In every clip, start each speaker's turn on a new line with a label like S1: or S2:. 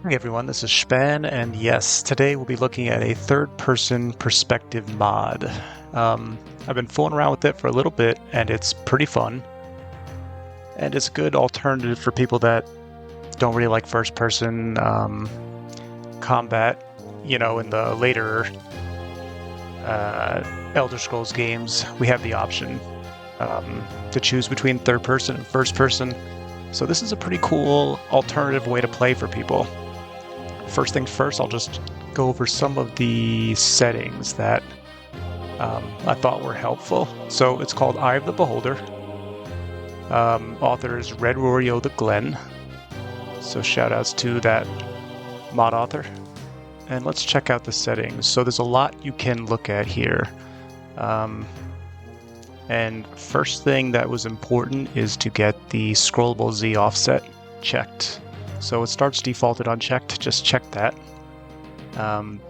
S1: Hey everyone, this is Shpan, and yes, today we'll be looking at a third-person perspective mod. I've been fooling around with it for a little bit, and it's pretty fun. And it's a good alternative for people that don't really like first-person combat. You know, in the later Elder Scrolls games, we have the option to choose between third-person and first-person. So this is a pretty cool alternative way to play for people. First things first, I'll just go over some of the settings that I thought were helpful. So it's called Eye of the Beholder. Author is Red Rorio the Glen. So shout outs to that mod author. And let's check out the settings. So there's a lot you can look at here. And first thing that was important is to get the scrollable Z offset checked. So it starts defaulted unchecked, just check that.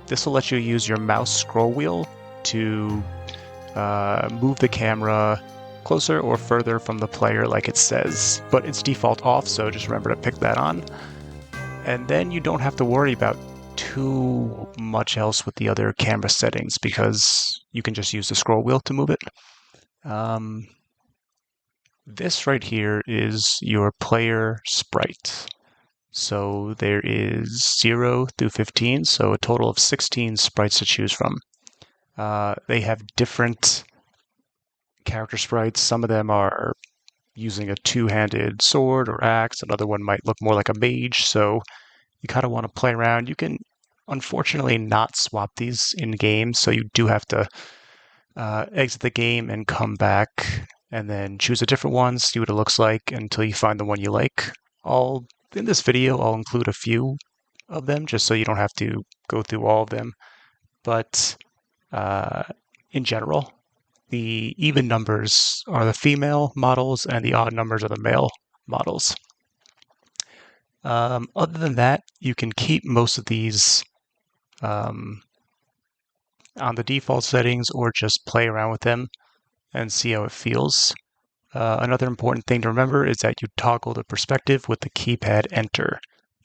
S1: This will let you use your mouse scroll wheel to move the camera closer or further from the player like it says, but it's default off, so just remember to pick that on. And then you don't have to worry about too much else with the other camera settings because you can just use the scroll wheel to move it. This right here is your player sprite. So there is 0 through 15, so a total of 16 sprites to choose from. They have different character sprites. Some of them are using a two-handed sword or axe. Another one might look more like a mage, so you kind of want to play around. You can unfortunately not swap these in-game, so you do have to exit the game and come back and then choose a different one, see what it looks like until you find the one you like. In this video, I'll include a few of them just so you don't have to go through all of them. But in general, the even numbers are the female models and the odd numbers are the male models. Other than that, you can keep most of these on the default settings or just play around with them and see how it feels. Another important thing to remember is that you toggle the perspective with the keypad Enter,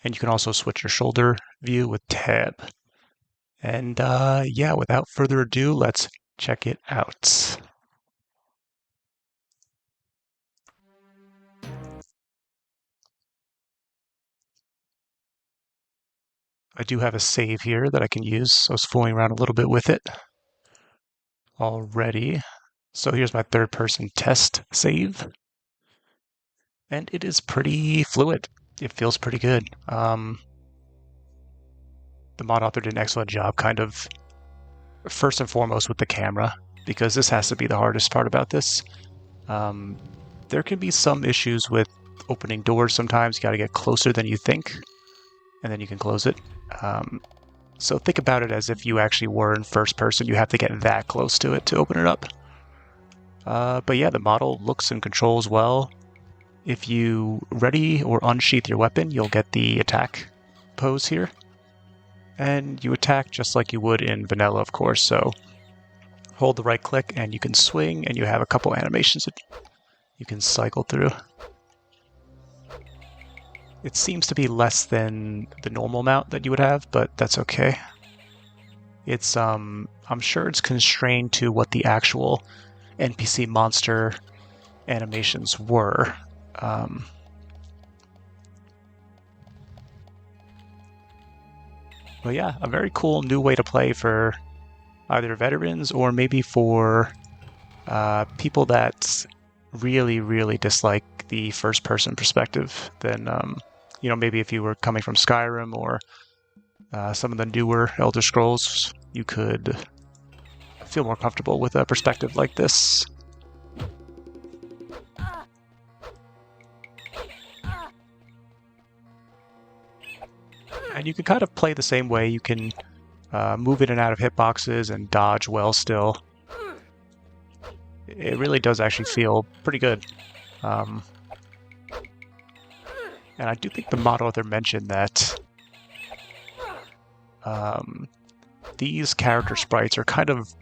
S1: and you can also switch your shoulder view with Tab. And yeah, without further ado, let's check it out. I do have a save here that I can use. I was fooling around a little bit with it already. So here's my third-person test save. And it is pretty fluid. It feels pretty good. The mod author did an excellent job kind of first and foremost with the camera, because this has to be the hardest part about this. There can be some issues with opening doors sometimes. You got to get closer than you think, and then you can close it. So think about it as if you actually were in first person. You have to get that close to it to open it up. But yeah, the model looks and controls well. If you ready or unsheath your weapon, you'll get the attack pose here. And you attack just like you would in vanilla, of course. So hold the right click and you can swing, and you have a couple animations that you can cycle through. It seems to be less than the normal amount that you would have, but that's okay. It's I'm sure it's constrained to what the actual NPC monster animations were. But yeah, a very cool new way to play for either veterans or maybe for people that really, really dislike the first-person perspective. Then, you know, maybe if you were coming from Skyrim or some of the newer Elder Scrolls, you could feel more comfortable with a perspective like this. And you can kind of play the same way. You can move in and out of hitboxes and dodge well still. It really does actually feel pretty good. And I do think the mod author mentioned that these character sprites are kind of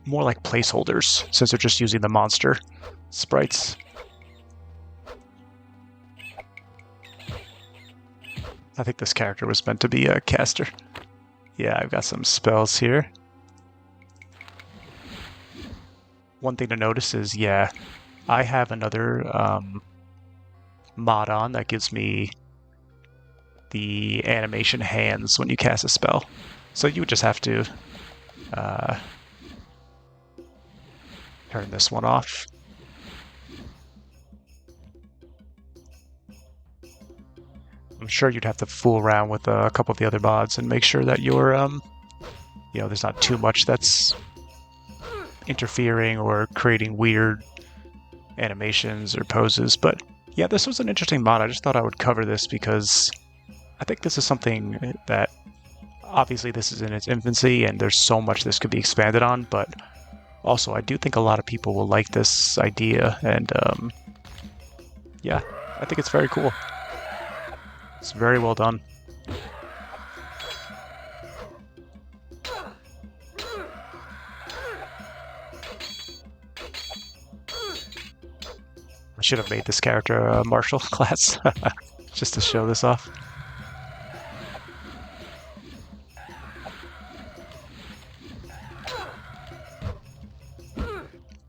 S1: more like placeholders, since they're just using the monster sprites. I think this character was meant to be a caster. Yeah, I've got some spells here. One thing to notice is, yeah, I have another mod on that gives me the animation hands when you cast a spell. So you would just have to turn this one off. I'm sure you'd have to fool around with a couple of the other mods and make sure that you're, there's not too much that's interfering or creating weird animations or poses. But yeah, this was an interesting mod. I just thought I would cover this because I think this is something that obviously this is in its infancy and there's so much this could be expanded on, but also I do think a lot of people will like this idea, and yeah, I think it's very cool. It's very well done. I should have made this character a martial class just to show this off.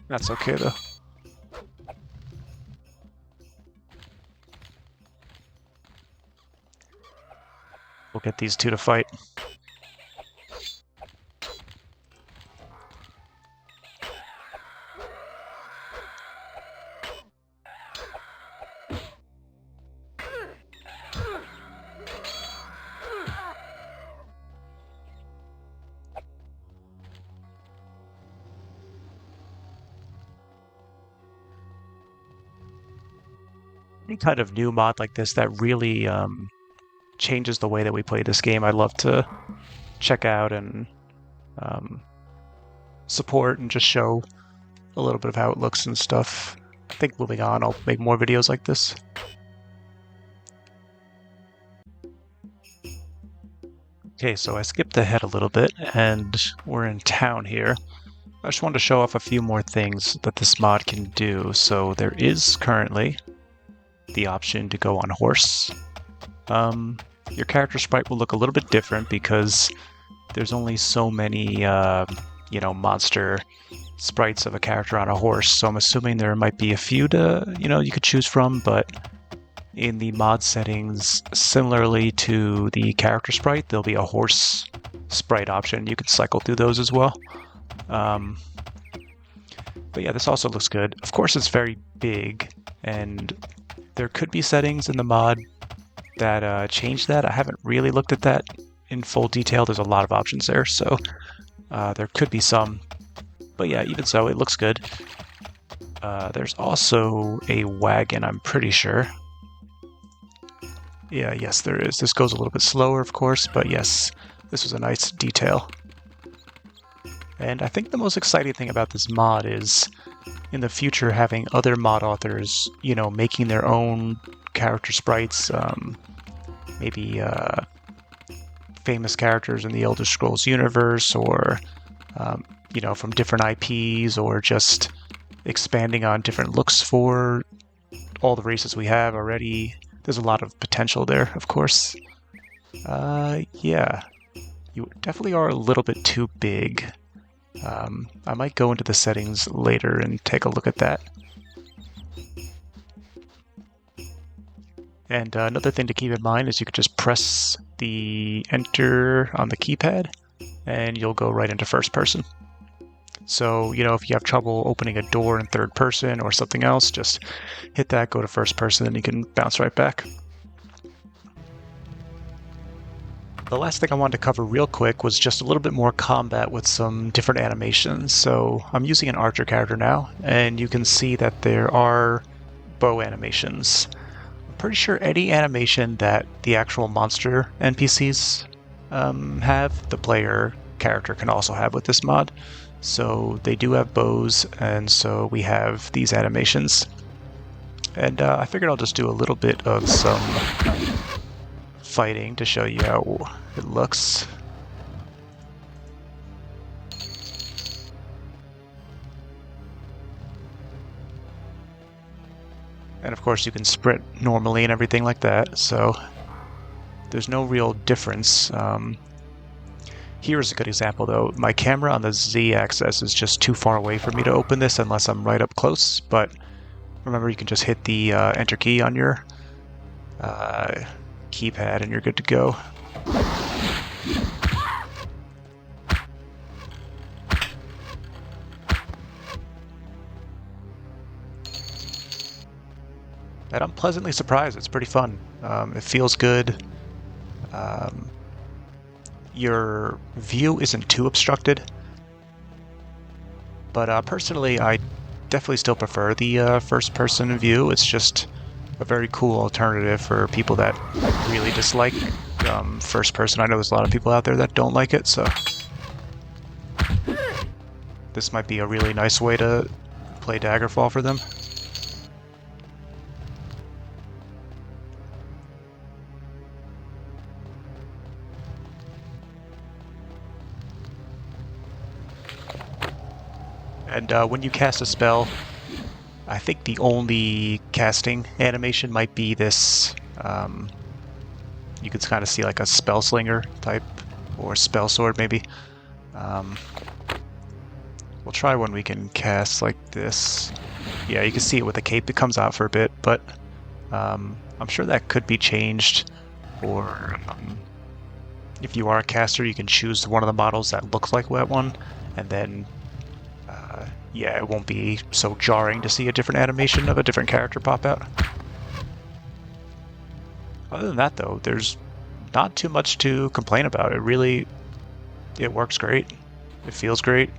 S1: That's okay though. We'll get these two to fight. Any kind of new mod like this that really changes the way that we play this game, I'd love to check out and support and just show a little bit of how it looks and stuff. I think moving on, I'll make more videos like this. Okay, so I skipped ahead a little bit, and we're in town here. I just wanted to show off a few more things that this mod can do. So there is currently the option to go on horse. Your character sprite will look a little bit different because there's only so many, monster sprites of a character on a horse. So I'm assuming there might be a few to, you could choose from, but in the mod settings, similarly to the character sprite, there'll be a horse sprite option. You can cycle through those as well. But yeah, this also looks good. Of course, it's very big, and there could be settings in the mod that change that. I haven't really looked at that in full detail. There's a lot of options there, so there could be some. But yeah, even so, it looks good. There's also a wagon, I'm pretty sure. Yeah, yes, there is. This goes a little bit slower, of course, but yes, this was a nice detail. And I think the most exciting thing about this mod is in the future having other mod authors, making their own character sprites, maybe famous characters in the Elder Scrolls universe, or, from different IPs, or just expanding on different looks for all the races we have already. There's a lot of potential there, of course. Yeah, you definitely are a little bit too big. I might go into the settings later and take a look at that. And another thing to keep in mind is you could just press the enter on the keypad and you'll go right into first person. So, if you have trouble opening a door in third person or something else, just hit that, go to first person, and you can bounce right back. The last thing I wanted to cover real quick was just a little bit more combat with some different animations. So I'm using an archer character now, and you can see that there are bow animations. I'm pretty sure any animation that the actual monster NPCs have, the player character can also have with this mod. So they do have bows, and so we have these animations. And I figured I'll just do a little bit of some fighting to show you how it looks. And of course you can sprint normally and everything like that, so there's no real difference. Here's a good example though. My camera on the Z-axis is just too far away for me to open this unless I'm right up close, but remember you can just hit the enter key on your keypad and you're good to go. And I'm pleasantly surprised. It's pretty fun. It feels good. Your view isn't too obstructed, but personally, I definitely still prefer the first-person view. It's just a very cool alternative for people that really dislike first-person. I know there's a lot of people out there that don't like it, so this might be a really nice way to play Daggerfall for them. And when you cast a spell, I think the only casting animation might be this. You could kind of see like a spell slinger type, or spell sword maybe. We'll try when we can cast like this. Yeah, you can see it with the cape. It comes out for a bit, but I'm sure that could be changed. Or if you are a caster, you can choose one of the models that looks like that one, and then yeah, it won't be so jarring to see a different animation of a different character pop out. Other than that, though, there's not too much to complain about. It works great. It feels great.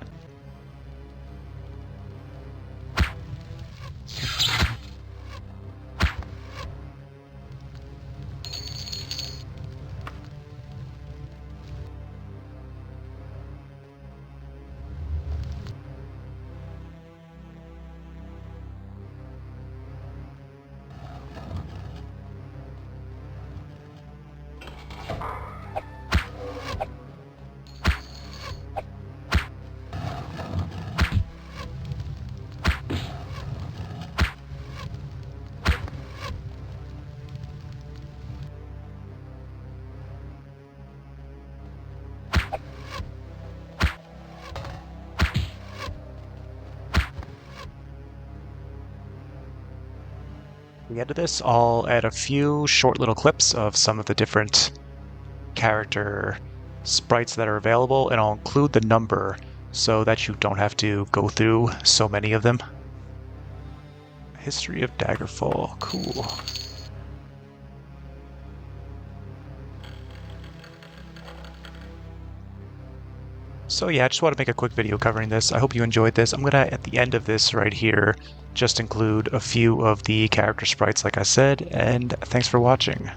S1: At the end of this, I'll add a few short little clips of some of the different character sprites that are available, and I'll include the number so that you don't have to go through so many of them. History of Daggerfall, cool. So yeah, I just want to make a quick video covering this. I hope you enjoyed this. I'm gonna, at the end of this right here, just include a few of the character sprites like I said, and thanks for watching.